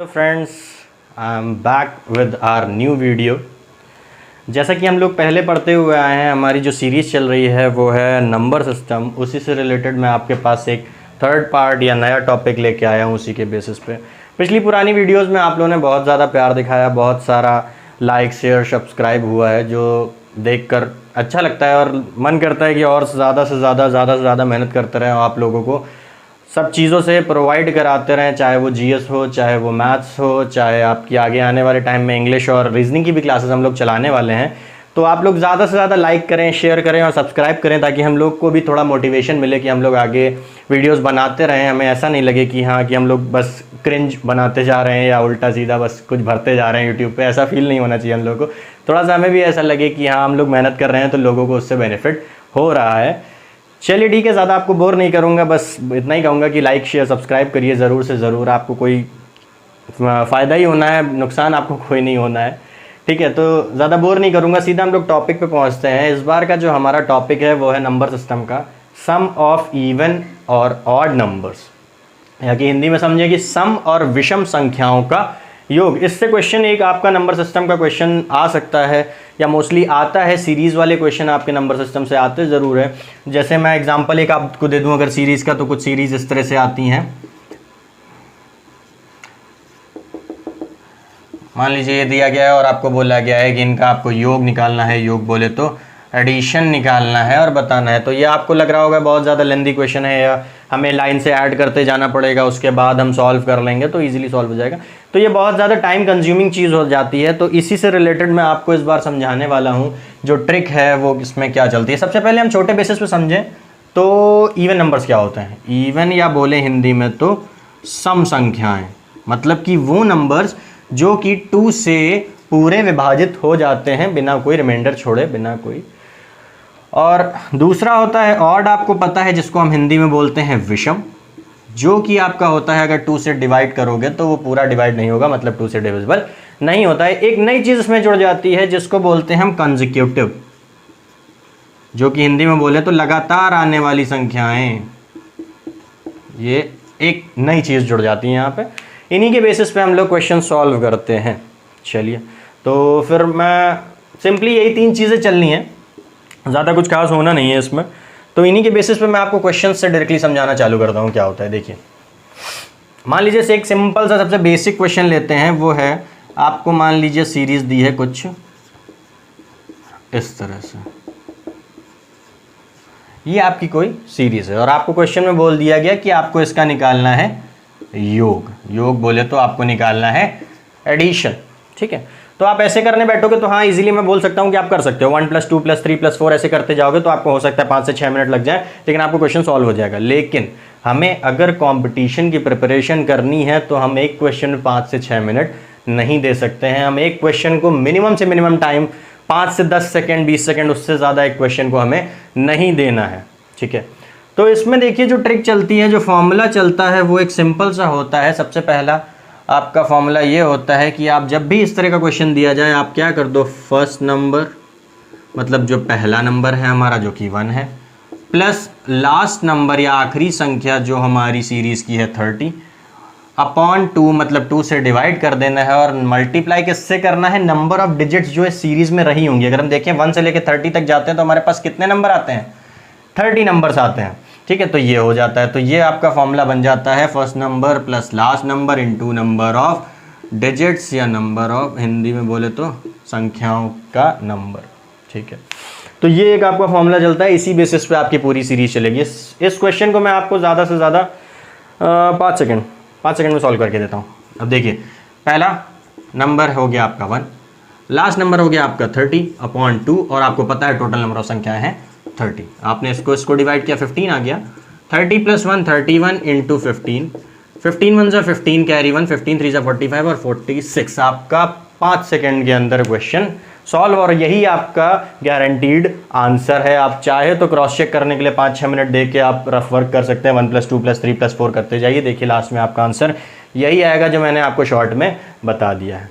तो friends, I am back with our new video. जैसा कि हम लोग पहले पढ़ते हुए आए हैं, हमारी जो सीरीज़ चल रही है वो है नंबर सिस्टम। उसी से रिलेटेड मैं आपके पास एक थर्ड पार्ट या नया टॉपिक लेके आया हूँ उसी के बेसिस पे। पिछली पुरानी वीडियोस में आप लोगों ने बहुत ज़्यादा प्यार दिखाया, बहुत सारा लाइक शेयर सब्सक्राइब हुआ है, जो देखकर अच्छा लगता है और मन करता है कि और ज़्यादा से ज़्यादा मेहनत करते रहें, आप लोगों को सब चीज़ों से प्रोवाइड कराते रहें, चाहे वो जीएस हो, चाहे वो मैथ्स हो, चाहे आपकी आगे आने वाले टाइम में इंग्लिश और रीजनिंग की भी क्लासेस हम लोग चलाने वाले हैं। तो आप लोग ज़्यादा से ज़्यादा लाइक करें, शेयर करें और सब्सक्राइब करें, ताकि हम लोग को भी थोड़ा मोटिवेशन मिले कि हम लोग आगे वीडियोस बनाते रहें। हमें ऐसा नहीं लगे कि हाँ कि हम लोग बस क्रिंज बनाते जा रहे हैं या उल्टा सीधा बस कुछ भरते जा रहे हैं यूट्यूब पे। ऐसा फील नहीं होना चाहिए हम लोग को। थोड़ा सा हमें भी ऐसा लगे कि हाँ हम लोग मेहनत कर रहे हैं तो लोगों को उससे बेनिफिट हो रहा है। चलिए ठीक है, ज़्यादा आपको बोर नहीं करूँगा, बस इतना ही कहूँगा कि लाइक शेयर सब्सक्राइब करिए ज़रूर से ज़रूर। आपको कोई फ़ायदा ही होना है, नुकसान आपको कोई नहीं होना है। ठीक है, तो ज़्यादा बोर नहीं करूँगा, सीधा हम लोग टॉपिक पे पहुँचते हैं। इस बार का जो हमारा टॉपिक है वो है नंबर सिस्टम का सम ऑफ इवन और ऑड नंबर्स, या कि हिंदी में समझिए कि सम और विषम संख्याओं का योग। इससे क्वेश्चन एक आपका नंबर सिस्टम का क्वेश्चन आ सकता है या मोस्टली आता है। सीरीज़ वाले क्वेश्चन आपके नंबर सिस्टम से आते ज़रूर है। जैसे मैं एग्जांपल एक आपको दे दूं अगर सीरीज़ का, तो कुछ सीरीज़ इस तरह से आती हैं। मान लीजिए ये दिया गया है और आपको बोला गया है कि इनका आपको योग निकालना है, योग बोले तो एडिशन निकालना है और बताना है। तो ये आपको लग रहा होगा बहुत ज़्यादा लेंदी क्वेश्चन है, या हमें लाइन से ऐड करते जाना पड़ेगा, उसके बाद हम सॉल्व कर लेंगे तो इजीली सॉल्व हो जाएगा। तो ये बहुत ज़्यादा टाइम कंज्यूमिंग चीज़ हो जाती है। तो इसी से रिलेटेड मैं आपको इस बार समझाने वाला हूँ जो ट्रिक है वो इसमें क्या चलती है। सबसे पहले हम छोटे बेसिस पे समझें तो इवन नंबर्स क्या होते हैं। इवन या बोले हिंदी में तो सम संख्याएँ, मतलब कि वो नंबर्स जो कि 2 से पूरे विभाजित हो जाते हैं बिना कोई रिमाइंडर छोड़े, बिना कोई। और दूसरा होता है ऑड, आपको पता है, जिसको हम हिंदी में बोलते हैं विषम, जो कि आपका होता है अगर 2 से डिवाइड करोगे तो वो पूरा डिवाइड नहीं होगा, मतलब 2 से डिविजिबल नहीं होता है। एक नई चीज़ इसमें जुड़ जाती है जिसको बोलते हैं हम कंसेक्यूटिव, जो कि हिंदी में बोले तो लगातार आने वाली संख्याएं। ये एक नई चीज़ जुड़ जाती है यहाँ पे। इन्हीं के बेसिस पे हम लोग क्वेश्चन सॉल्व करते हैं। चलिए, तो फिर मैं सिंपली यही 3 चीज़ें चलनी हैं, ज़्यादा कुछ खास होना नहीं है इसमें। तो इन्हीं के बेसिस पे मैं आपको क्वेश्चन से डायरेक्टली समझाना चालू करता हूँ क्या होता है। देखिए, मान लीजिए से एक सिंपल सा सबसे बेसिक क्वेश्चन लेते हैं। वो है आपको मान लीजिए सीरीज दी है कुछ इस तरह से, ये आपकी कोई सीरीज है और आपको क्वेश्चन में बोल दिया गया कि आपको इसका निकालना है योग। योग बोले तो आपको निकालना है एडिशन। ठीक है, तो आप ऐसे करने बैठोगे तो हाँ इजीली मैं बोल सकता हूँ कि आप कर सकते हो। 1 + 2 + 3 + 4 ऐसे करते जाओगे तो आपको हो सकता है 5 से 6 मिनट लग जाए, लेकिन आपको क्वेश्चन सॉल्व हो जाएगा। लेकिन हमें अगर कंपटीशन की प्रिपरेशन करनी है तो हम एक क्वेश्चन में 5 से 6 मिनट नहीं दे सकते हैं। हम एक क्वेश्चन को मिनिमम से मिनिमम टाइम 5 से 10 सेकेंड, 20 सेकेंड, उससे ज़्यादा एक क्वेश्चन को हमें नहीं देना है। ठीक है, तो इसमें देखिए जो ट्रिक चलती है, जो फॉर्मूला चलता है वो एक सिंपल सा होता है। सबसे पहला आपका फॉर्मूला ये होता है कि आप जब भी इस तरह का क्वेश्चन दिया जाए आप क्या कर दो, फर्स्ट नंबर, मतलब जो पहला नंबर है हमारा जो कि 1 है, प्लस लास्ट नंबर या आखिरी संख्या जो हमारी सीरीज़ की है 30 अपॉन 2, मतलब 2 से डिवाइड कर देना है और मल्टीप्लाई किससे करना है, नंबर ऑफ डिजिट्स जो इस सीरीज़ में रही होंगी। अगर हम देखें 1 से लेकर 30 तक जाते हैं तो हमारे पास कितने नंबर आते हैं, 30 नंबर्स आते हैं। ठीक है, तो ये हो जाता है। तो ये आपका फॉर्मूला बन जाता है first number plus last number into number of digits, या नंबर ऑफ, हिंदी में बोले तो संख्याओं का नंबर। ठीक है, तो ये एक आपका फॉर्मूला चलता है। इसी बेसिस पे आपकी पूरी सीरीज चलेगी। इस क्वेश्चन को मैं आपको ज़्यादा से ज़्यादा 5 सेकेंड में सॉल्व करके देता हूँ। अब देखिए, पहला नंबर हो गया आपका 1, लास्ट नंबर हो गया आपका 30 अपॉन 2, और आपको पता है टोटल नंबर ऑफ संख्याएं हैं 30। आपने इसको डिवाइड किया, 15 आ गया। 30 + 1 31 × 15, 15 1 = 15, कैरी 1, 15 3 = 45 और 46। आपका 5 सेकेंड के अंदर क्वेश्चन सॉल्व, और यही आपका गारंटीड आंसर है। आप चाहे तो क्रॉस चेक करने के लिए 5-6 मिनट दे के आप रफ वर्क कर सकते हैं। 1 + 2 + 3 + 4 करते जाइए, देखिए लास्ट में आपका आंसर यही आएगा जो मैंने आपको शॉर्ट में बता दिया है।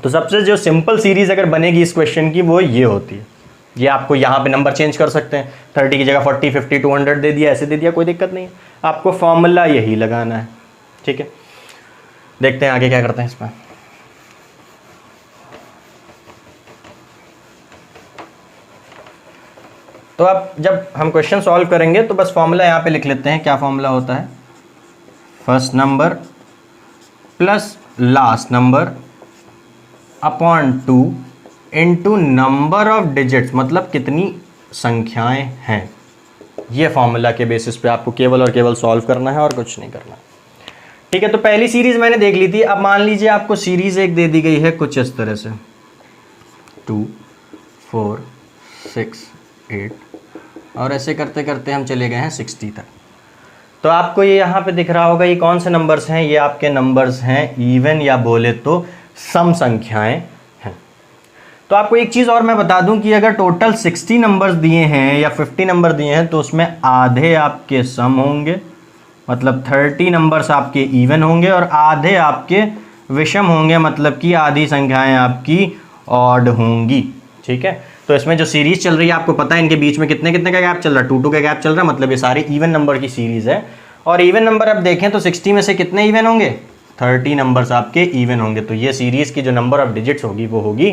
तो सबसे जो सिंपल सीरीज अगर बनेगी इस क्वेश्चन की वो ये होती है। ये आपको यहाँ पे नंबर चेंज कर सकते हैं, 30 की जगह 40, 50, 200 दे दिया, ऐसे दे दिया, कोई दिक्कत नहीं है। आपको फॉर्मूला यही लगाना है। ठीक है, देखते हैं आगे क्या करते हैं इसमें। तो अब जब हम क्वेश्चन सॉल्व करेंगे तो बस फॉर्मूला यहाँ पे लिख लेते हैं। क्या फॉर्मूला होता है? First number plus last number upon 2 into number of digits, मतलब कितनी संख्याएं हैं। ये फॉर्मूला के बेसिस पे आपको केवल और केवल सॉल्व करना है और कुछ नहीं करना। ठीक है, तो पहली सीरीज मैंने देख ली थी। अब मान लीजिए आपको सीरीज एक दे दी गई है कुछ इस तरह से 2 4 6 8, और ऐसे करते करते हम चले गए हैं 60 तक। तो आपको ये यहाँ पे दिख रहा होगा ये कौन से नंबर्स हैं? ये आपके नंबर्स हैं इवन या बोले तो सम संख्याएं हैं। तो आपको एक चीज़ और मैं बता दूं कि अगर टोटल 60 नंबर्स दिए हैं या 50 नंबर दिए हैं तो उसमें आधे आपके सम होंगे, मतलब 30 नंबर्स आपके इवन होंगे और आधे आपके विषम होंगे, मतलब कि आधी संख्याएं आपकी ऑड होंगी। ठीक है, तो इसमें जो सीरीज चल रही है आपको पता है इनके बीच में कितने कितने का गैप चल रहा है? 2 का गैप चल रहा है, मतलब ये सारे इवन नंबर की सीरीज है। और इवन नंबर अब देखें तो 60 में से कितने इवन होंगे? 30 नंबर्स आपके इवन होंगे। तो ये सीरीज की जो नंबर ऑफ डिजिट्स होगी वो होगी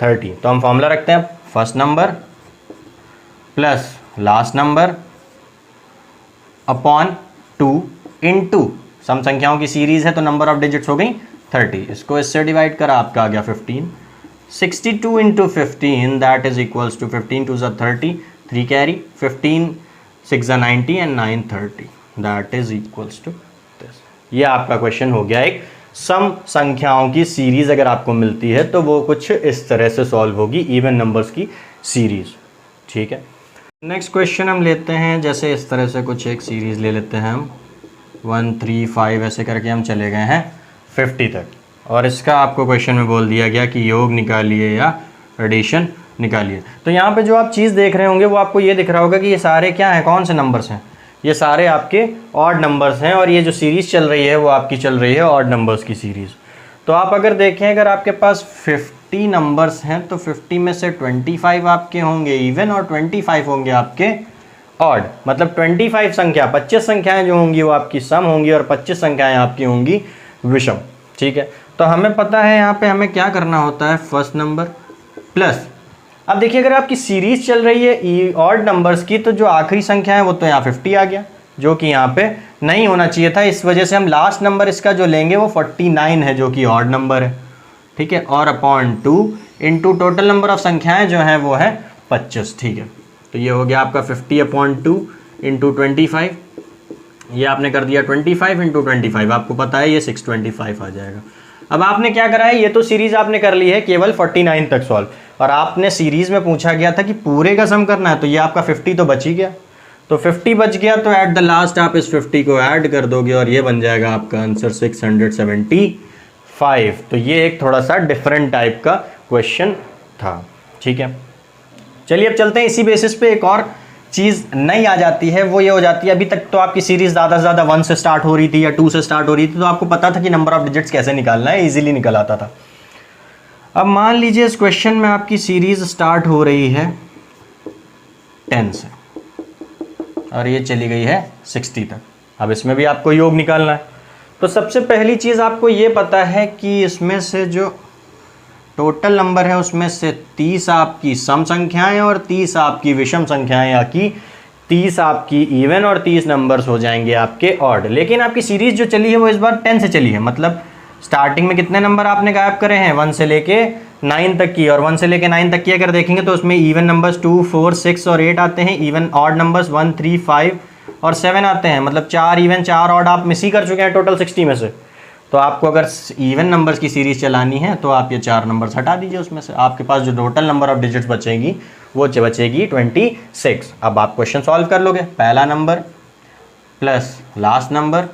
30। तो हम फॉर्मूला रखते हैं first number plus last number upon 2 into सम संख्याओं की सीरीज है तो नंबर ऑफ डिजिट्स हो गई 30। इसको इससे डिवाइड करा, आपका आ गया 15। 62 into 15 that is equals to 15 2 ज़ा 30, 3 कैरी, 15 6 ज़ा 90 and 9 30 that is equals to this. ये आपका क्वेश्चन हो गया। एक सम संख्याओं की सीरीज अगर आपको मिलती है तो वो कुछ इस तरह से सॉल्व होगी, इवन नंबर्स की सीरीज। ठीक है, नेक्स्ट क्वेश्चन हम लेते हैं जैसे इस तरह से कुछ एक सीरीज ले लेते हैं हम 1 3 5 ऐसे करके हम चले गए हैं 50 तक। और इसका आपको क्वेश्चन में बोल दिया गया कि योग निकालिए या एडिशन निकालिए। तो यहाँ पे जो आप चीज़ देख रहे होंगे वो आपको ये दिख रहा होगा कि ये सारे क्या हैं, कौन से नंबर्स हैं? ये सारे आपके ऑड नंबर्स हैं और ये जो सीरीज़ चल रही है वो आपकी चल रही है ऑड नंबर्स की सीरीज़। तो आप अगर देखें, अगर आपके पास 50 नंबर्स हैं तो 50 में से 25 आपके होंगे इवन और 25 होंगे आपके ऑड, मतलब 25 संख्या 25 संख्याएँ जो होंगी वो आपकी सम होंगी और 25 संख्याएँ आपकी होंगी विषम। ठीक है, तो हमें पता है यहाँ पे हमें क्या करना होता है, फर्स्ट नंबर प्लस। अब देखिए अगर आपकी सीरीज चल रही है ऑड नंबर्स की तो जो आखिरी संख्या है वो तो यहाँ 50 आ गया, जो कि यहाँ पे नहीं होना चाहिए था। इस वजह से हम लास्ट नंबर इसका जो लेंगे वो 49 है जो कि ऑड नंबर है। ठीक है, और upon 2 into total number of संख्याएं जो हैं वो है 25। ठीक है, तो ये हो गया आपका 50 अपॉन 2 इंटू 25। ये आपने कर दिया 25 इंटू 25, आपको पता है ये 625 आ जाएगा। अब आपने क्या करा है, ये तो सीरीज आपने कर ली है केवल 49 तक सॉल्व, और आपने सीरीज में पूछा गया था कि पूरे का सम करना है, तो ये आपका 50 तो बच ही गया। तो 50 बच गया तो एट द लास्ट आप इस 50 को ऐड कर दोगे और ये बन जाएगा आपका आंसर 675। तो ये एक थोड़ा सा डिफरेंट टाइप का क्वेश्चन था। ठीक है, चलिए अब चलते हैं इसी बेसिस पे एक और चीज़ नई आ जाती है, वो ये हो जाती है अभी तक तो आपकी सीरीज ज़्यादा से ज़्यादा 1 से स्टार्ट हो रही थी या 2 से स्टार्ट हो रही थी, तो आपको पता था कि नंबर ऑफ डिजिट्स कैसे निकालना है, इजीली निकल आता था। अब मान लीजिए इस क्वेश्चन में आपकी सीरीज स्टार्ट हो रही है 10 से और ये चली गई है 60 तक। अब इसमें भी आपको योग निकालना है। तो सबसे पहली चीज़ आपको ये पता है कि इसमें से जो टोटल नंबर है उसमें से 30 आपकी सम संख्याएं और 30 आपकी विषम संख्याएं, या कि 30 आपकी इवन और 30 नंबर्स हो जाएंगे आपके ऑड। लेकिन आपकी सीरीज जो चली है वो इस बार 10 से चली है, मतलब स्टार्टिंग में कितने नंबर आपने गायब करे हैं, 1 से लेके 9 तक की। और 1 से लेके 9 तक की अगर देखेंगे तो उसमें इवन नंबर्स 2 4 6 और 8 आते हैं, इवन ऑड नंबर्स 1 3 5 और 7 आते हैं, मतलब 4 इवन 4 ऑड आप मिस ही कर चुके हैं टोटल 60 में से। तो आपको अगर इवन नंबर्स की सीरीज चलानी है तो आप ये 4 नंबर्स हटा दीजिए, उसमें से आपके पास जो टोटल नंबर ऑफ डिजिट्स बचेगी वो बचेगी 26। अब आप क्वेश्चन सॉल्व कर लोगे, पहला number plus last number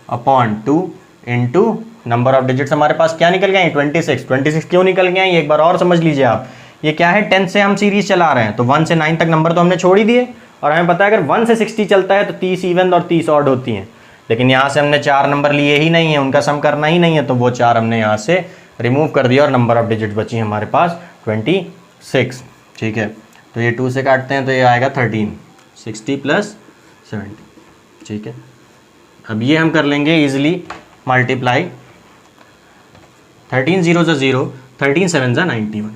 upon 2 into number of digits हमारे पास क्या निकल गए हैं, 26 क्यों निकल गए हैं ये एक बार और समझ लीजिए आप। ये क्या है, 10 से हम सीरीज चला रहे हैं तो 1 से 9 तक नंबर तो हमने छोड़ ही दिए, और हमें पता है अगर 1 से 60 चलता है तो 30 इवन और 30 ऑड होती हैं। लेकिन यहाँ से हमने 4 नंबर लिए ही नहीं है, उनका सम करना ही नहीं है, तो वो 4 हमने यहाँ से रिमूव कर दिया और नंबर ऑफ डिजिट बची हमारे पास 26। ठीक है, तो ये 2 से काटते हैं तो ये आएगा 13, 60 प्लस 70। ठीक है, अब ये हम कर लेंगे ईजिली मल्टीप्लाई 13 0 ज़ा 0, 13 7 ज़ा 91।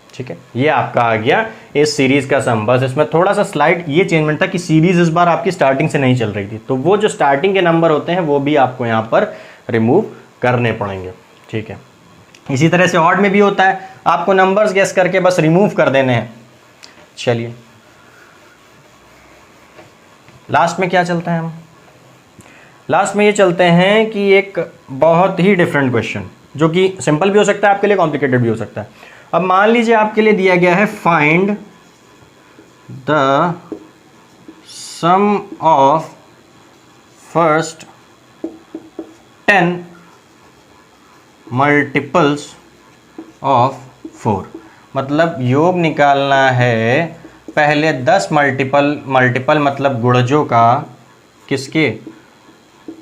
ठीक है, ये आपका आ गया इस सीरीज़ का सम। बस इसमें थोड़ा सा स्लाइड ये चेंजमेंट था कि सीरीज़ इस बार आपकी स्टार्टिंग से नहीं चल रही थी, तो वो जो स्टार्टिंग के नंबर होते हैं वो भी आपको यहाँ पर रिमूव करने पड़ेंगे। ठीक है, इसी तरह से ऑड में भी होता है, आपको नंबर्स गेस करके बस रिमूव कर देने हैं। चलिए लास्ट में क्या चलता है, हम लास्ट में ये चलते हैं कि एक बहुत ही डिफरेंट क्वेश्चन जो कि सिंपल भी हो सकता है आपके लिए, कॉम्प्लिकेटेड भी हो सकता है। अब मान लीजिए आपके लिए दिया गया है find the sum of first 10 multiples of 4, मतलब योग निकालना है पहले 10 मल्टीपल मतलब गुणजों का, किसके,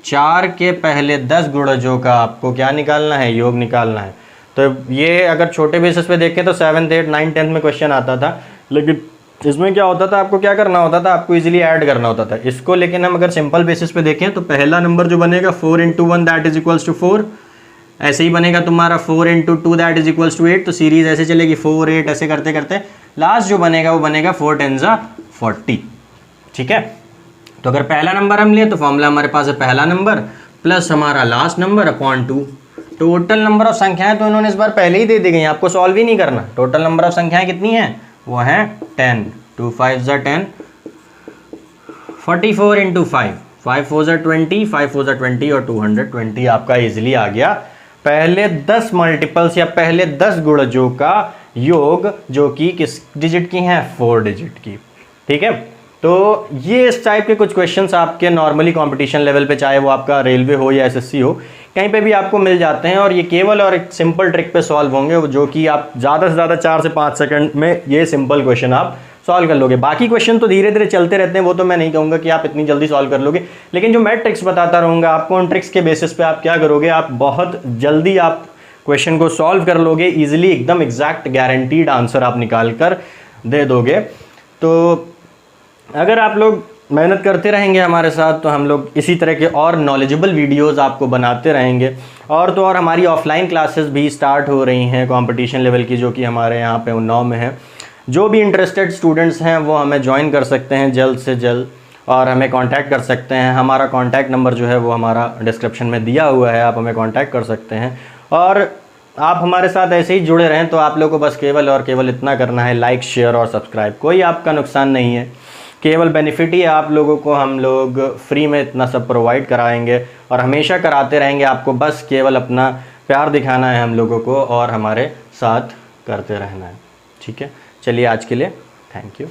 4 के पहले 10 गुणजों का आपको क्या निकालना है, योग निकालना है। तो ये अगर छोटे बेसिस पे देखें तो 7th 8th 9th 10th में क्वेश्चन आता था, लेकिन इसमें क्या होता था, आपको क्या करना होता था, आपको इजीली ऐड करना होता था इसको। लेकिन हम अगर सिंपल बेसिस पे देखें तो पहला नंबर जो बनेगा 4 × 1 दैट इज इक्वल्स टू 4, ऐसे ही बनेगा तुम्हारा 4 × 2 दैट इज इक्वल्स टू 8। तो सीरीज ऐसे चलेगी 4 8 ऐसे करते करते लास्ट जो बनेगा वो बनेगा 4 10 ज़ा 40। ठीक है, तो अगर पहला नंबर हम लिए तो फॉर्मूला हमारे पास है पहला नंबर प्लस हमारा last number upon 2। Total number of संख्याएं तो इन्होंने इस बार पहले ही दे दी गई, आपको सॉल्व ही नहीं करना। टोटल नंबर ऑफ संख्याएं कितनी हैं, वो हैं 10, 2 5 ज़ा 10, 44 × 5, 5 4 ज़ा 20, 5 4 ज़ा 20 और 220 आपका इजीली आ गया पहले 10 मल्टीपल्स या पहले 10 गुणजों का योग, जो कि किस डिजिट की हैं, 4 डिजिट की। ठीक है, तो ये इस टाइप के कुछ क्वेश्चंस आपके नॉर्मली कंपटीशन लेवल पे, चाहे वो आपका रेलवे हो या एसएससी हो, कहीं पे भी आपको मिल जाते हैं। और ये केवल और एक सिंपल ट्रिक पे सॉल्व होंगे, जो कि आप ज़्यादा से ज़्यादा 4 से 5 सेकंड में ये सिंपल क्वेश्चन आप सॉल्व कर लोगे। बाकी क्वेश्चन तो धीरे धीरे चलते रहते हैं, वो तो मैं नहीं कहूँगा कि आप इतनी जल्दी सॉल्व कर लोगे, लेकिन जो मैं ट्रिक्स बताता रहूँगा आपको, उन ट्रिक्स के बेसिस पे आप क्या करोगे, आप बहुत जल्दी आप क्वेश्चन को सॉल्व कर लोगे ईजिली, एकदम एग्जैक्ट गारंटीड आंसर आप निकाल कर दे दोगे। तो अगर आप लोग मेहनत करते रहेंगे हमारे साथ, तो हम लोग इसी तरह के और नॉलेजेबल वीडियोस आपको बनाते रहेंगे। और तो और हमारी ऑफलाइन क्लासेस भी स्टार्ट हो रही हैं कंपटीशन लेवल की, जो कि हमारे यहाँ पे उन्नाव में है। जो भी इंटरेस्टेड स्टूडेंट्स हैं वो हमें ज्वाइन कर सकते हैं जल्द से जल्द, और हमें कांटेक्ट कर सकते हैं। हमारा कांटेक्ट नंबर जो है वो हमारा डिस्क्रिप्शन में दिया हुआ है, आप हमें कांटेक्ट कर सकते हैं। और आप हमारे साथ ऐसे ही जुड़े रहें, तो आप लोगों को बस केवल और केवल इतना करना है, लाइक शेयर और सब्सक्राइब। कोई आपका नुकसान नहीं है, केवल बेनिफिट ही है आप लोगों को। हम लोग फ्री में इतना सब प्रोवाइड कराएंगे और हमेशा कराते रहेंगे। आपको बस केवल अपना प्यार दिखाना है हम लोगों को और हमारे साथ करते रहना है। ठीक है, चलिए आज के लिए थैंक यू।